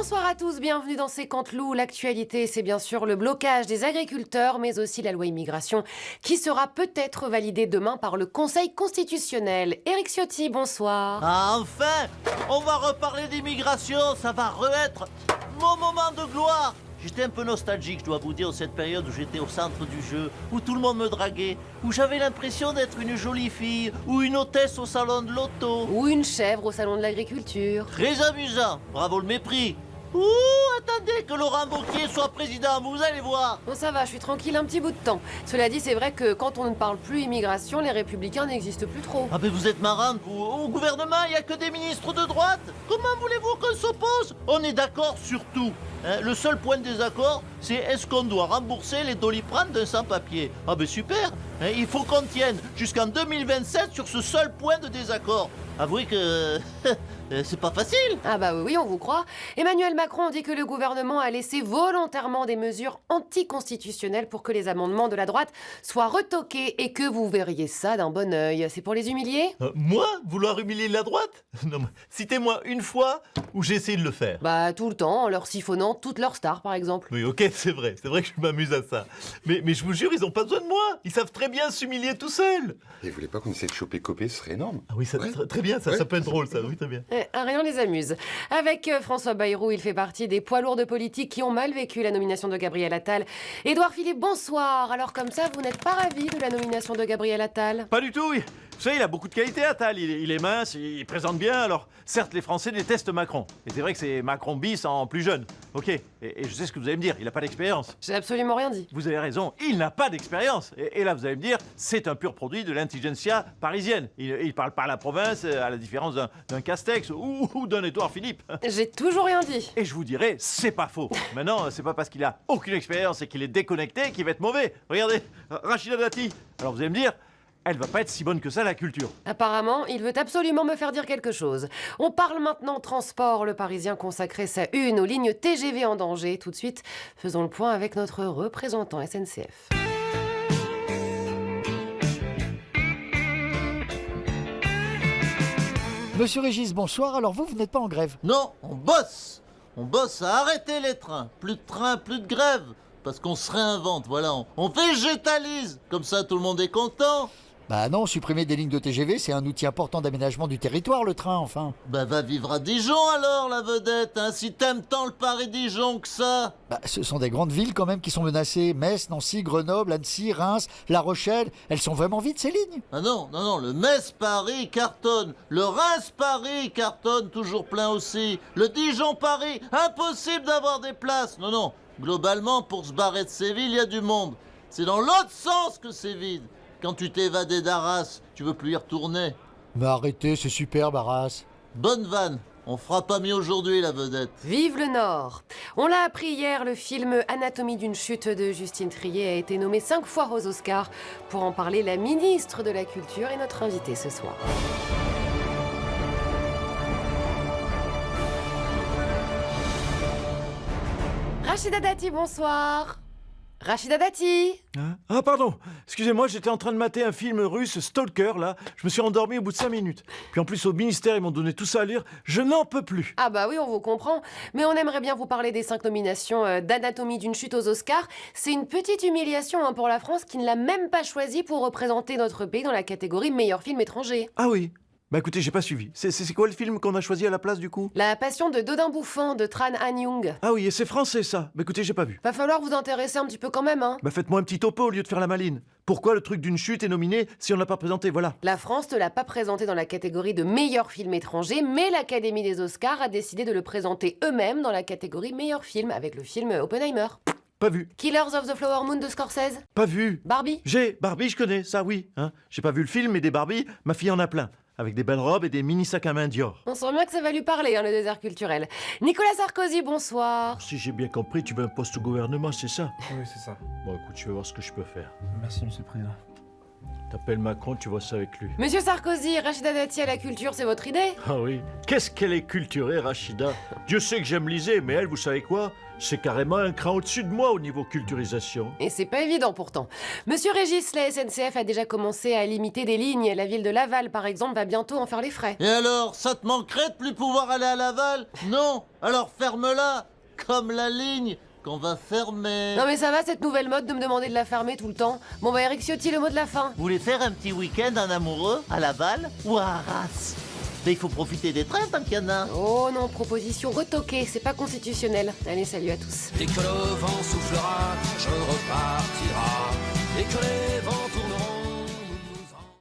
Bonsoir à tous, bienvenue dans Séquentelou. L'actualité, c'est bien sûr le blocage des agriculteurs, mais aussi la loi immigration qui sera peut-être validée demain par le Conseil constitutionnel. Éric Ciotti, bonsoir. Ah, enfin, on va reparler d'immigration, ça va re-être mon moment de gloire. J'étais un peu nostalgique, je dois vous dire, cette période où j'étais au centre du jeu, où tout le monde me draguait, où j'avais l'impression d'être une jolie fille, ou une hôtesse au salon de l'auto. Ou une chèvre au salon de l'agriculture. Très amusant, bravo le mépris. Ouh, attendez que Laurent Wauquiez soit président, vous allez voir. Bon, ça va, je suis tranquille un petit bout de temps. Cela dit, c'est vrai que quand on ne parle plus immigration, les républicains n'existent plus trop. Ah ben vous êtes marrante, vous. Au gouvernement, il n'y a que des ministres de droite. Comment voulez-vous qu'on s'oppose? On est d'accord sur tout. Hein, le seul point de désaccord, c'est est-ce qu'on doit rembourser les Doliprane d'un sans-papier? Ah ben super. Hein, il faut qu'on tienne jusqu'en 2027 sur ce seul point de désaccord. Avouez que c'est pas facile. Ah bah oui, on vous croit. Emmanuel Macron dit que le gouvernement a laissé volontairement des mesures anticonstitutionnelles pour que les amendements de la droite soient retoqués et que vous verriez ça d'un bon œil. C'est pour les humilier? Moi? Vouloir humilier la droite? Non, mais citez-moi une fois où j'ai essayé de le faire. Bah tout le temps, en leur siphonnant toutes leurs stars par exemple. Oui, ok, c'est vrai que je m'amuse à ça. Mais je vous jure, ils ont pas besoin de moi. Ils savent très bien s'humilier tout seuls. Et vous voulez pas qu'on essaie de choper Copé, ce serait énorme. Ah oui, ça Ouais. très bien, ça, Ouais. ça peut être drôle, ça, oui, très bien. Rien les amuse. Avec François Bayrou, il fait partie des poids lourds de politique qui ont mal vécu la nomination de Gabriel Attal. Édouard Philippe, bonsoir. Alors comme ça, vous n'êtes pas ravi de la nomination de Gabriel Attal? Pas du tout, oui. Vous savez, il a beaucoup de qualités, Attal. Il est mince, il présente bien. Alors, certes, les Français détestent Macron. Et c'est vrai que c'est Macron bis en plus jeune. Ok, et je sais ce que vous allez me dire, il n'a pas d'expérience. J'ai absolument rien dit. Vous avez raison, il n'a pas d'expérience. Et là, vous allez me dire, c'est un pur produit de l'intelligentsia parisienne. Il parle pas à la province, à la différence d'un Castex ou d'un Édouard Philippe. J'ai toujours rien dit. Et je vous dirais, c'est pas faux. Maintenant, c'est pas parce qu'il a aucune expérience et qu'il est déconnecté qu'il va être mauvais. Regardez, Rachida Dati. Alors vous allez me dire, elle va pas être si bonne que ça, la culture. Apparemment, il veut absolument me faire dire quelque chose. On parle maintenant transport. Le Parisien consacrait sa une aux lignes TGV en danger. Tout de suite, faisons le point avec notre représentant SNCF. Monsieur Régis, bonsoir. Alors vous n'êtes pas en grève? Non, on bosse. On bosse à arrêter les trains. Plus de trains, plus de grève. Parce qu'on se réinvente, voilà. On végétalise. Comme ça, tout le monde est content. Bah non, supprimer des lignes de TGV, c'est un outil important d'aménagement du territoire, le train, enfin. Bah va vivre à Dijon alors, la vedette, hein, si t'aimes tant le Paris-Dijon que ça. Bah, ce sont des grandes villes quand même qui sont menacées. Metz, Nancy, Grenoble, Annecy, Reims, La Rochelle. Elles sont vraiment vides, ces lignes? Ah non, le Metz-Paris cartonne. Le Reims-Paris cartonne, toujours plein aussi. Le Dijon-Paris, impossible d'avoir des places. Non, globalement, pour se barrer de ces villes, il y a du monde. C'est dans l'autre sens que c'est vide. Quand tu t'es évadé d'Arras, tu veux plus y retourner. Mais arrêtez, c'est super, Barras. Bonne vanne. On fera pas mieux aujourd'hui, la vedette. Vive le Nord! On l'a appris hier, le film Anatomie d'une chute de Justine Triet a été nommé 5 fois aux Oscars. Pour en parler, la ministre de la Culture est notre invitée ce soir. Rachida Dati, bonsoir. Rachida Dati. Hein? Ah pardon, excusez-moi, j'étais en train de mater un film russe, Stalker, là. Je me suis endormi au bout de 5 minutes. Puis en plus, au ministère, ils m'ont donné tout ça à lire. Je n'en peux plus. Ah bah oui, on vous comprend. Mais on aimerait bien vous parler des 5 nominations d'Anatomie d'une chute aux Oscars. C'est une petite humiliation pour la France qui ne l'a même pas choisi pour représenter notre pays dans la catégorie meilleur film étranger. Ah oui. Bah écoutez, j'ai pas suivi. C'est quoi le film qu'on a choisi à la place du coup? La Passion de Dodin Bouffant de Tran Han Young. Ah oui, et c'est français ça. Bah écoutez, j'ai pas vu. Va falloir vous intéresser un petit peu quand même, hein. Bah faites-moi un petit topo au lieu de faire la maline. Pourquoi le truc d'une chute est nominé si on l'a pas présenté, voilà. La France ne l'a pas présenté dans la catégorie de meilleur film étranger, mais l'Académie des Oscars a décidé de le présenter eux-mêmes dans la catégorie meilleur film avec le film Oppenheimer. Pas vu. Killers of the Flower Moon de Scorsese. Pas vu. Barbie. Barbie, je connais, ça oui. Hein. J'ai pas vu le film, mais des Barbie, ma fille en a plein. Avec des belles robes et des mini sacs à main Dior. On sent bien que ça va lui parler, le désert culturel. Nicolas Sarkozy, bonsoir. Si j'ai bien compris, tu veux un poste au gouvernement, c'est ça? Oui, c'est ça. Bon, écoute, je vais voir ce que je peux faire. Merci, Monsieur le Président. T'appelles Macron, tu vois ça avec lui. Monsieur Sarkozy, Rachida Dati à la culture, c'est votre idée? Ah oui, qu'est-ce qu'elle est culturée, Rachida. Dieu sait que j'aime liser, mais elle, vous savez quoi? C'est carrément un cran au-dessus de moi au niveau culturisation. Et c'est pas évident pourtant. Monsieur Régis, la SNCF a déjà commencé à limiter des lignes. La ville de Laval, par exemple, va bientôt en faire les frais. Et alors, ça te manquerait de plus pouvoir aller à Laval? Non. Alors ferme-la, comme la ligne qu'on va fermer. Non mais ça va cette nouvelle mode de me demander de la fermer tout le temps? Bon bah Eric Ciotti, le mot de la fin. Vous voulez faire un petit week-end en amoureux à Laval ou à Arras? Mais il faut profiter des trains tant qu'il y en a. Oh non, proposition retoquée, c'est pas constitutionnel. Allez, salut à tous. Dès que le vent soufflera, je repartira. Dès que les vents